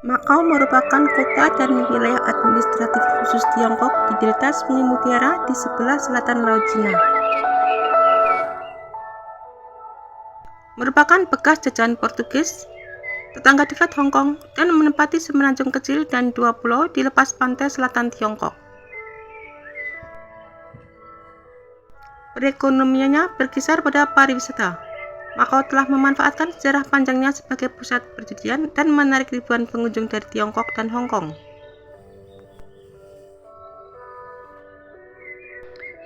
Makau merupakan kota dan wilayah administratif khusus Tiongkok di delta Sungai Mutiara di sebelah selatan Laut Cina. Merupakan bekas jajahan Portugis, tetangga dekat Hong Kong, dan menempati semenanjung kecil dan 2 pulau di lepas pantai selatan Tiongkok. Perekonomiannya berkisar pada pariwisata. Makau telah memanfaatkan sejarah panjangnya sebagai pusat perjudian dan menarik ribuan pengunjung dari Tiongkok dan Hong Kong.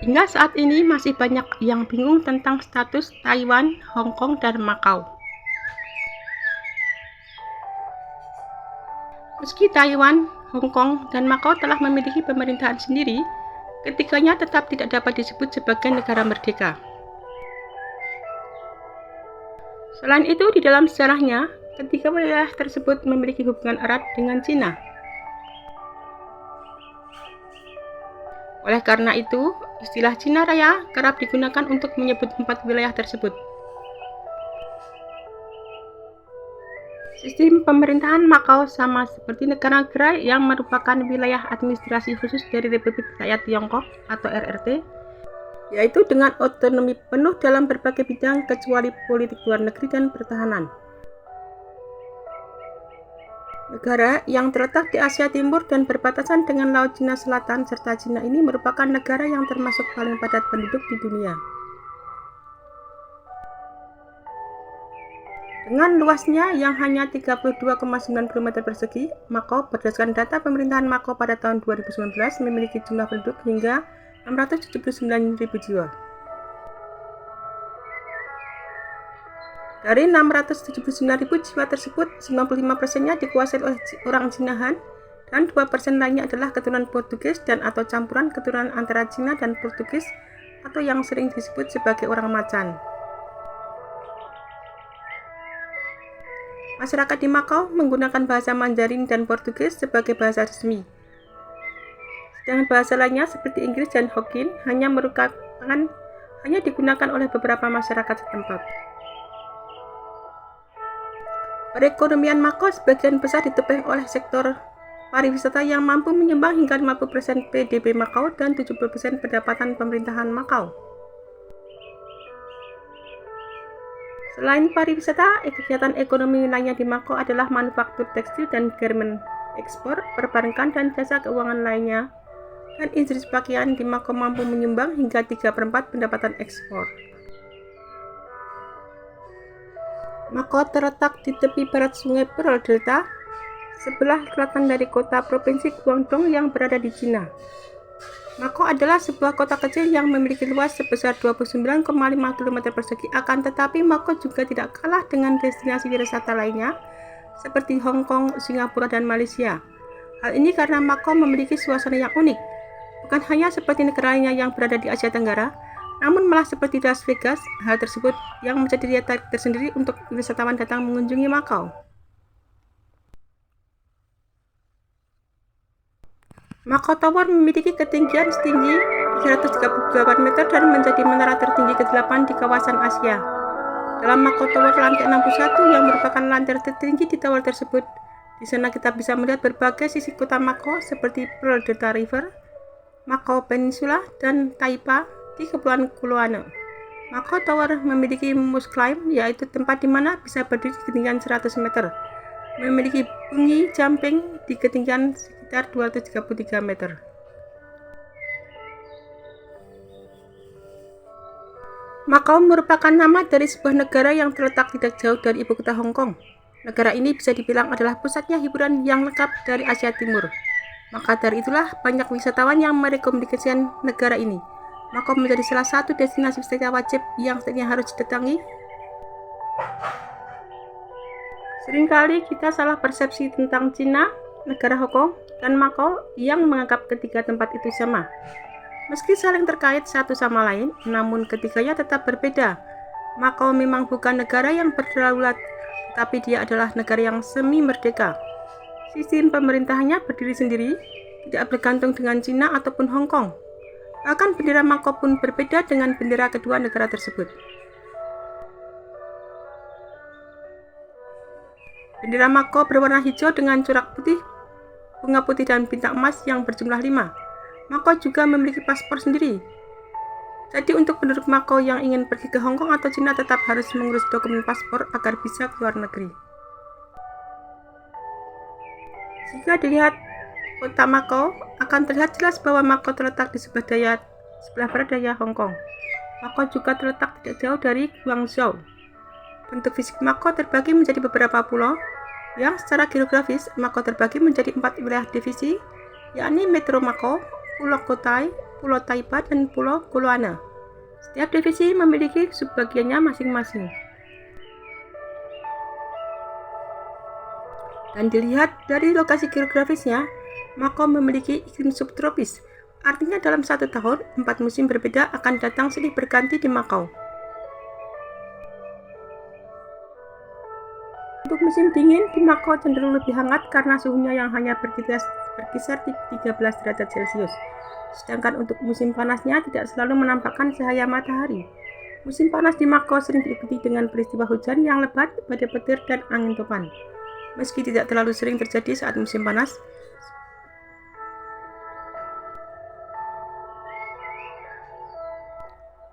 Hingga saat ini masih banyak yang bingung tentang status Taiwan, Hong Kong, dan Makau. Meski Taiwan, Hong Kong, dan Makau telah memiliki pemerintahan sendiri, ketiganya tetap tidak dapat disebut sebagai negara merdeka. Selain itu, di dalam sejarahnya, ketiga wilayah tersebut memiliki hubungan erat dengan Cina. Oleh karena itu, istilah Cina Raya kerap digunakan untuk menyebut 4 wilayah tersebut. Sistem pemerintahan Makau sama seperti negara-negara yang merupakan wilayah administrasi khusus dari Republik Rakyat Tiongkok atau RRT, yaitu dengan otonomi penuh dalam berbagai bidang kecuali politik luar negeri dan pertahanan. Negara yang terletak di Asia Timur dan berbatasan dengan Laut Cina Selatan serta Cina ini merupakan negara yang termasuk paling padat penduduk di dunia. Dengan luasnya yang hanya 32,9 km persegi, Makau berdasarkan data pemerintahan Makau pada tahun 2019 memiliki jumlah penduduk hingga 679.000 jiwa. Dari 679.000 jiwa tersebut, 95%-nya dikuasai oleh orang Cina Han dan 2% lainnya adalah keturunan Portugis dan atau campuran keturunan antara Cina dan Portugis atau yang sering disebut sebagai orang macan. Masyarakat di Makau menggunakan bahasa Mandarin dan Portugis sebagai bahasa resmi. Sedangkan bahasa lainnya seperti Inggris dan Hokkien hanya digunakan oleh beberapa masyarakat setempat. Perekonomian Makau sebagian besar ditopang oleh sektor pariwisata yang mampu menyumbang hingga 50% PDB Makau dan 70% pendapatan pemerintahan Makau. Selain pariwisata, kegiatan ekonomi lainnya di Makau adalah manufaktur tekstil dan garmen ekspor, perbankan, dan jasa keuangan lainnya. Dan industri pakaian di Makau mampu menyumbang hingga 3/4 pendapatan ekspor. Makau terletak di tepi barat Sungai Pearl Delta, sebelah selatan dari kota provinsi Guangdong yang berada di Cina. Makau adalah sebuah kota kecil yang memiliki luas sebesar 29,5 km persegi, akan tetapi Makau juga tidak kalah dengan destinasi wisata lainnya seperti Hong Kong, Singapura, dan Malaysia. Hal ini karena Makau memiliki suasana yang unik. Bukan hanya seperti negara lainnya yang berada di Asia Tenggara, namun malah seperti Las Vegas. Hal tersebut yang menjadi daya tarik tersendiri untuk wisatawan datang mengunjungi Makau. Makau Tower memiliki ketinggian setinggi 338 meter dan menjadi menara tertinggi ke-8 di kawasan Asia. Dalam Makau Tower lantai 61 yang merupakan lantai tertinggi di tower tersebut, di sana kita bisa melihat berbagai sisi kota Makau seperti Pearl Delta River, Makau Peninsula, dan Taipa di Kepulauan Kuluane. Makau Tower memiliki Moose Climb, yaitu tempat di mana bisa berdiri di ketinggian 100 meter. Memiliki bungee jumping di ketinggian sekitar 233 meter. Makau merupakan nama dari sebuah negara yang terletak tidak jauh dari ibu kota Hong Kong. Negara ini bisa dibilang adalah pusatnya hiburan yang lengkap dari Asia Timur. Maka dari itulah banyak wisatawan yang merekomendasikan negara ini. Makau menjadi salah satu destinasi wisata wajib yang sebenarnya harus didatangi. Seringkali kita salah persepsi tentang Cina, negara Hong Kong, dan Makau yang menganggap ketiga tempat itu sama. Meski saling terkait satu sama lain, namun ketiganya tetap berbeda. Makau memang bukan negara yang berdaulat, tetapi dia adalah negara yang semi merdeka. Sistem pemerintahannya berdiri sendiri, tidak bergantung dengan Cina ataupun Hong Kong. Bahkan bendera Makau pun berbeda dengan bendera kedua negara tersebut. Bendera Mako berwarna hijau dengan corak putih, bunga putih dan bintang emas yang berjumlah 5. Mako juga memiliki paspor sendiri. Jadi untuk penduduk Mako yang ingin pergi ke Hong Kong atau Cina tetap harus mengurus dokumen paspor agar bisa keluar negeri. Jika dilihat kota Mako, akan terlihat jelas bahwa Mako terletak di sebelah barat daya Hong Kong. Mako juga terletak tidak jauh dari Guangzhou. Bentuk fisik Mako terbagi menjadi beberapa pulau, yang secara geografis Mako terbagi menjadi 4 wilayah divisi, yakni Metro Mako, Pulau Cotai, Pulau Taipa, dan Pulau Koloana. Setiap divisi memiliki subbagiannya masing-masing. Dan dilihat dari lokasi geografisnya, Mako memiliki iklim subtropis. Artinya dalam 1 tahun, 4 musim berbeda akan datang silih berganti di Mako. Untuk musim dingin di Mako cenderung lebih hangat karena suhunya yang hanya berkisar 13 derajat Celcius. Sedangkan untuk musim panasnya tidak selalu menampakkan cahaya matahari. Musim panas di Mako sering diikuti dengan peristiwa hujan yang lebat, badai petir, dan angin topan. Meski tidak terlalu sering terjadi saat musim panas,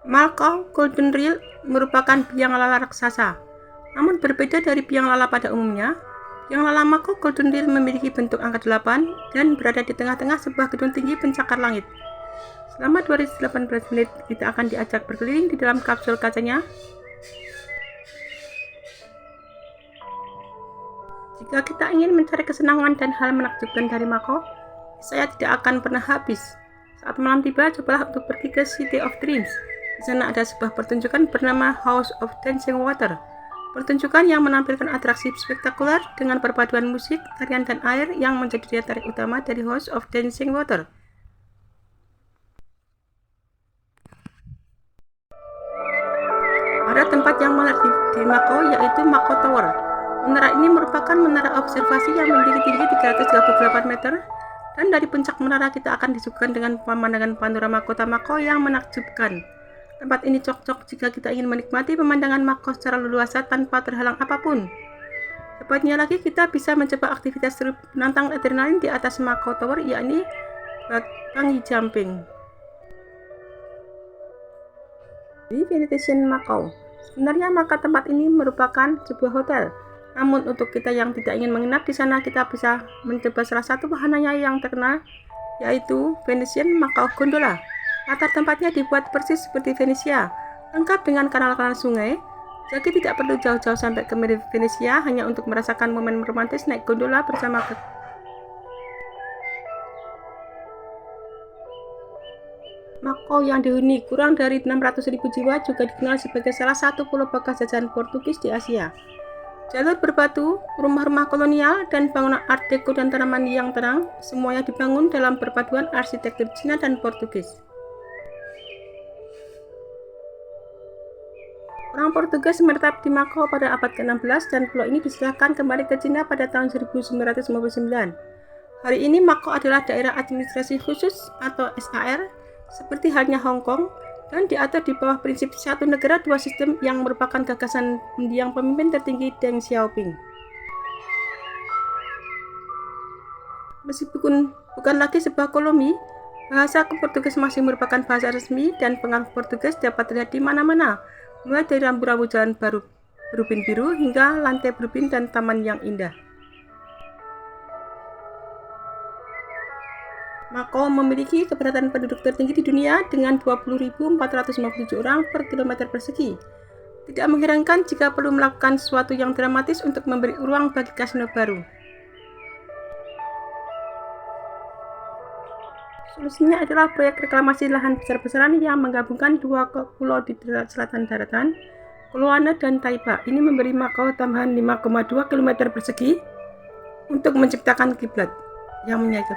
Mako Golden Reel merupakan biang lala raksasa. Namun berbeda dari biang lala pada umumnya, biang lala Mako Golden Reel memiliki bentuk angka 8 dan berada di tengah-tengah sebuah gedung tinggi pencakar langit. Selama 218 menit, kita akan diajak berkeliling di dalam kapsul kacanya. Jika kita ingin mencari kesenangan dan hal menakjubkan dari Mako, saya tidak akan pernah habis. Saat malam tiba, cobalah untuk pergi ke City of Dreams. Di sana ada sebuah pertunjukan bernama House of Dancing Water. Pertunjukan yang menampilkan atraksi spektakuler dengan perpaduan musik, tarian, dan air yang menjadi daya tarik utama dari House of Dancing Water. Ada tempat yang menarik di Mako, yaitu Mako Tower. Menara ini merupakan menara observasi yang memiliki tinggi 338 meter, dan dari puncak menara kita akan disuguhkan dengan pemandangan panorama kota Mako yang menakjubkan. Tempat ini cocok jika kita ingin menikmati pemandangan Mako secara leluasa tanpa terhalang apapun. Hebatnya lagi, kita bisa mencoba aktivitas seru penantang adrenalin di atas Mako Tower, yakni bungee jumping. Di Venetian Macau. Sebenarnya maka tempat ini merupakan sebuah hotel. Namun untuk kita yang tidak ingin menginap di sana, kita bisa mencoba salah satu wahananya yang terkenal, yaitu Venetian Macau Gondola. Latar tempatnya dibuat persis seperti Venesia, lengkap dengan kanal-kanal sungai. Jadi tidak perlu jauh-jauh sampai ke Venesia hanya untuk merasakan momen romantis naik gondola bersama Mako yang dihuni kurang dari 600.000 jiwa juga dikenal sebagai salah satu pulau bekas jajahan Portugis di Asia. Jalur berbatu, rumah-rumah kolonial, dan bangunan Art Deco dan tanaman yang tenang, semuanya dibangun dalam perpaduan arsitektur Cina dan Portugis. Orang Portugis menetap di Mako pada abad ke-16 dan pulau ini diserahkan kembali ke Cina pada tahun 1959. Hari ini Mako adalah daerah administrasi khusus atau SAR, seperti halnya Hong Kong, dan diatur di bawah prinsip satu negara dua sistem yang merupakan gagasan mendiang pemimpin tertinggi Deng Xiaoping. Meskipun bukan lagi sebuah koloni, bahasa Portugis masih merupakan bahasa resmi dan pengaruh Portugis dapat terlihat di mana-mana, mulai dari rambu-rambu jalan baru berubin biru hingga lantai berubin dan taman yang indah. Mako memiliki kepadatan penduduk tertinggi di dunia dengan 20.457 orang per kilometer persegi. Tidak mengherankan jika perlu melakukan sesuatu yang dramatis untuk memberi ruang bagi kasino baru. Solusinya adalah proyek reklamasi lahan besar-besaran yang menggabungkan dua pulau di selatan daratan, Koloana dan Taipa. Ini memberi Mako tambahan 5,2 km persegi untuk menciptakan kiblat yang menyatu.